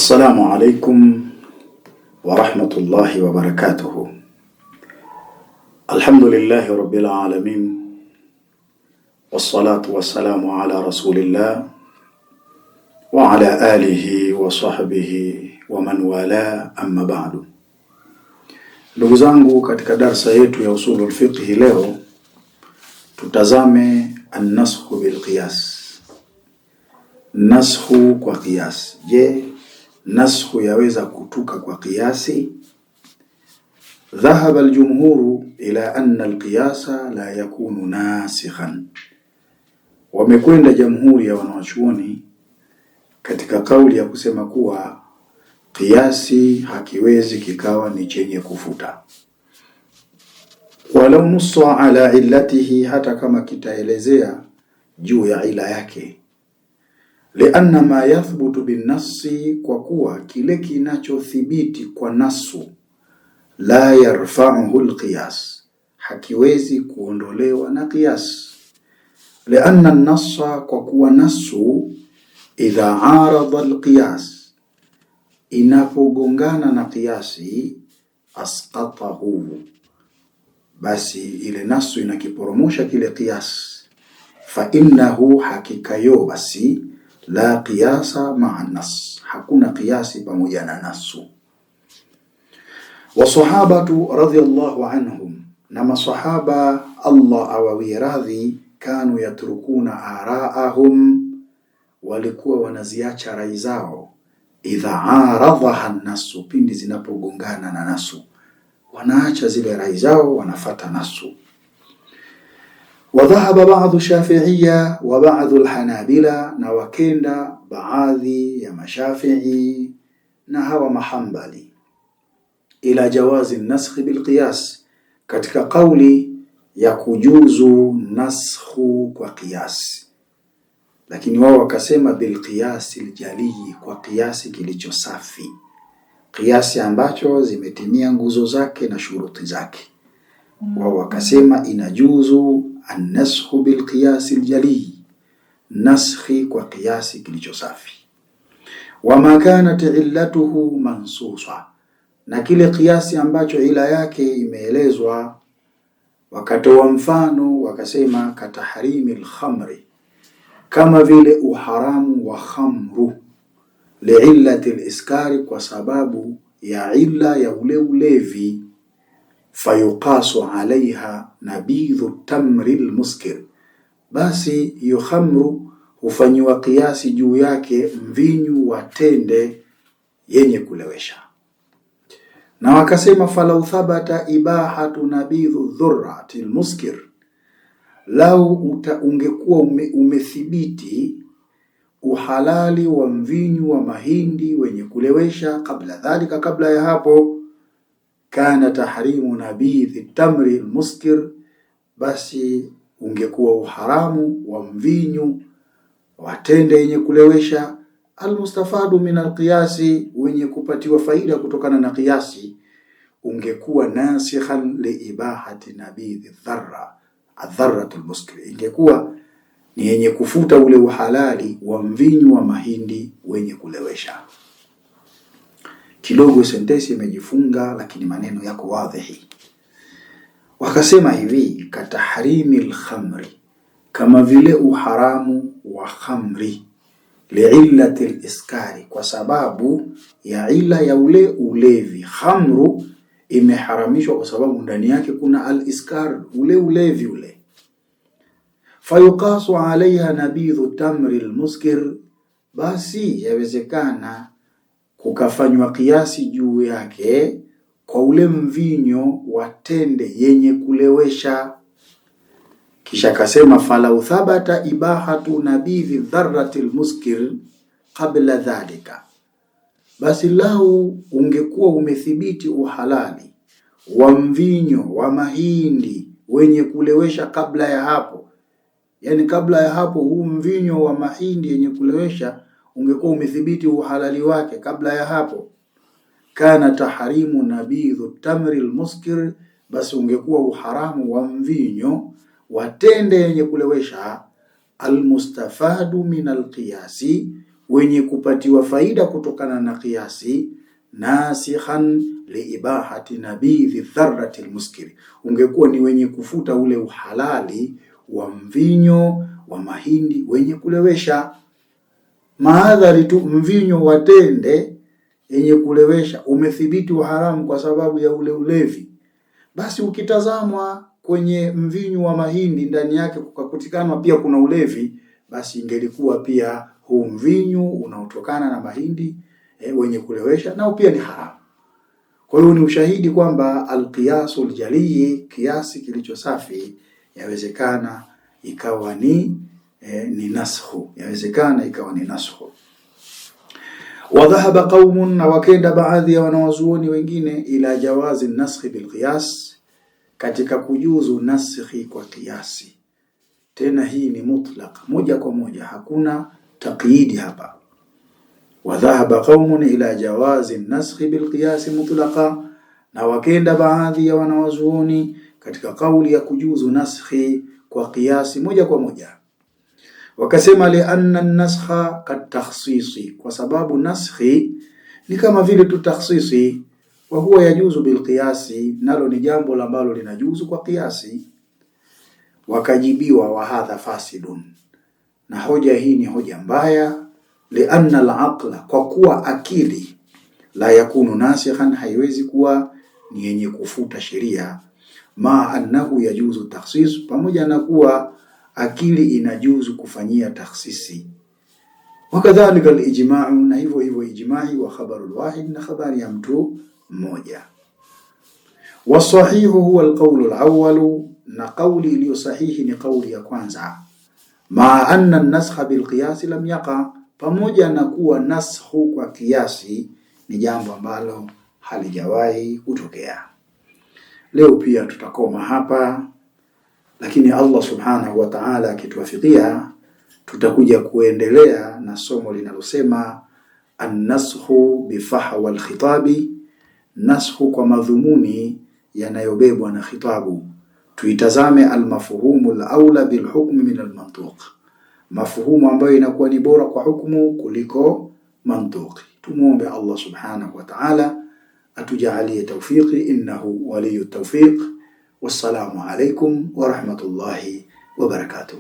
السلام عليكم ورحمة الله وبركاته. الحمد لله رب العالمين، والصلاة والسلام على رسول الله وعلى آله وصحبه ومن والاه، أما بعد. Ndugu zangu, katika darsa yetu ya usulul fiqh leo tutazame an-nasxu bil qiyas. Nasxu kwa qiyas. Je, nasxu yaweza kutuka kwa qiyasi? Dhahaba al-jumhuru ila anna al-qiyasa la yakunu nasikhan. Wamekwenda jamhuri ya wanawachuoni katika kauli ya kusema kuwa qiyasi hakiwezi kikawa ni chenye kufuta, walau nussa ala illatihi, hata kama kitaelezea juu ya ila yake. Lianna ma yathbutu bin nassi, kwa kuwa kile kinachothibiti kwa nasu, la yarfa'uhu al-qiyas, hakiwezi kuondolewa na qiyas. Lianna an-nassa, kwa kuwa nasu idha arada al-qiyas, inapogongana na qiyasi, asqatahu, basi ile nasu inakiporomosha kile qiyas. Fa innahu, hakikayo basi, la qiyasa ma'a nas, hakuna qiyasi pamoja na nasu. Wa sahabatu radhiyallahu anhum, na masahaba Allah awawiradhi, kanu yatrukuna ara'ahum, walikuwa wanaziacha rai zao, idha aradhaha nasu, pindi zinapogongana na nasu, wanaacha zile rai zao, wanafata nasu. Wa dhahaba ba'dhu shafi'iyya wa ba'dhu al-hanabila, na wakenda baadhi ya mashafi'i na hawa mahambali, ila jawazi naskhi bil qiyas, katika kauli ya kujuzu naskhu kwa qiyas. Lakini wao wakasema bil qiyasi al-jali, kwa qiyasi kilicho safi, qiyasi ambacho zimetimia nguzo zake na shuruti zake. Wao wakasema inajuzu an-naskhu bil qiyasi al-jali, naskhi kwa qiyasi kilicho safi. Wa ma kanat illatuhu mansusa, na kile qiyasi ambacho ila yake imeelezwa, wakatoa mfano wakasema katahrimi al-khamri, kama vile uharamu wa khamru, liillati al-iskari, kwa sababu ya illa ya ule ulevi. Fayuqasu alaiha nabidhu tamri al-muskir, basi hiyo khamru hufanyiwa qiyasi juu yake mvinyu wa tende yenye kulewesha. Na wakasema falau thabata ibahatu nabidhu dhurrati al-muskir, lau ungekuwa umethibiti uhalali wa mvinyu wa mahindi wenye kulewesha, kabla dhalika, kabla ya hapo, kana tahrimu nabidhi tamri al-muskir, basi ungekuwa uharamu wa mvinyu wa tende yenye kulewesha, almustafadu min alqiyasi, wenye kupatiwa faida kutokana na qiyasi, ungekuwa nasikhan liibahati nabidhi adharratul muskir, ingekuwa ni yenye kufuta ule uhalali wa mvinyu wa mahindi wenye kulewesha. Kidogo sentensi imejifunga, lakini maneno yako wadhihi. Wakasema hivi, katahrimil khamri, kama vile uharamu wa khamri, liillati al-iskari, kwa sababu ya ila ya ule ulevi. Khamru imeharamishwa kwa sababu ndani yake kuna al-iskar, ule ulevi ule. Fayuqasu alaiha nabidhu tamri al-muskir, basi yawezekana kukafanywa kiasi juu yake kwa ule mvinyo wa tende yenye kulewesha. Kisha kasema falau thabata ibahatu nabidhi dharrati al-muskir qabla dhalika, basi lau ungekuwa umethibiti uhalali wa mvinyo wa mahindi wenye kulewesha kabla ya hapo, yani kabla ya hapo huu mvinyo wa mahindi yenye kulewesha ungekuwa umethibiti uhalali wake kabla ya hapo, kana tahrimu nabidhu tamri al-muskir, basi ungekuwa uharamu wa mvinyo wa tende yenye kulewesha, almustafadu min alqiyasi, wenye kupatiwa faida kutokana na kiasi, nasikhan liibahati nabidhi dharrati almuskiri, ungekuwa ni wenye kufuta ule uhalali wa mvinyo wa mahindi wenye kulewesha. Maadhari tu mvinyo wa tende yenye kulewesha umethibiti uharamu kwa sababu ya ule ulevi, basi ukitazamwa kwenye mvinyo wa mahindi ndani yake kukakutikana pia kuna ulevi, basi ingelikuwa pia huu mvinyo unaotokana na mahindi wenye kulewesha nao pia ni haramu. Kwa hiyo ni ushahidi kwamba alqiyasul jalii, kiasi kilicho safi, yawezekana ikawa ni naskhu, yawezekana ikawa ni naskhu. Wadhahaba qaumun, na wakenda baadhi ya wanawazuoni wengine, ila jawazi naskhi bilqiyas, katika kujuzu naskhi kwa kiasi. Tena hii ni mutlaq, moja kwa moja, hakuna taqyidi hapa. Wadhahaba qaumun ila jawazi naskhi bilqiyas mutlaqa, na wakenda baadhi ya wanawazuoni katika kauli ya kujuzu naskhi kwa kiasi moja kwa moja. Wakasema li anna an-naskha kat takhsisi, kwa sababu naskhi ni kama vile tu takhsisi, wa huwa yajuzu bil qiyasi, nalo ni jambo ambalo linajuzu kwa kiasi. Wakajibiwa wa hadha fasidun, na hoja hii ni hoja mbaya. Li anna al-aqla, kwa kuwa akili, la yakunu nasikhan, haiwezi kuwa ni yenye kufuta sheria, ma annahu yajuzu takhsis, pamoja na kuwa akili inajuzu kufanyia takhsisi. Wakadhalika al-ijma'u, na hivyo hivyo ijma'i, wa khabarul wahid, na khabari ya mtu mmoja. Wasahihu huwa al-qawlu al-awwal, na qawli iliyo sahihi ni qawli ya kwanza. Ma anna an-naskha bil qiyas lam yaqa, pamoja na kuwa naskhu kwa kiasi ni jambo ambalo halijawahi kutokea. Leo pia tutakoma hapa, lakini Allah subhanahu wa ta'ala akituwafikia tutakuja kuendelea na somo linalosema an-naskhu bifahwa al-khitabi, naskhu kwa madhumuni yanayobebwa na khitabu. Tuitazame al-mafhumu al-aula bil hukm min al-mantuq, mafhumu ambayo inakuwa ni bora kwa hukumu kuliko mantuqi. Tumuombe Allah subhanahu wa ta'ala atujalie tawfiqi, innahu waliyut tawfiq. Wassalamu alaykum wa rahmatullahi wa barakatuh.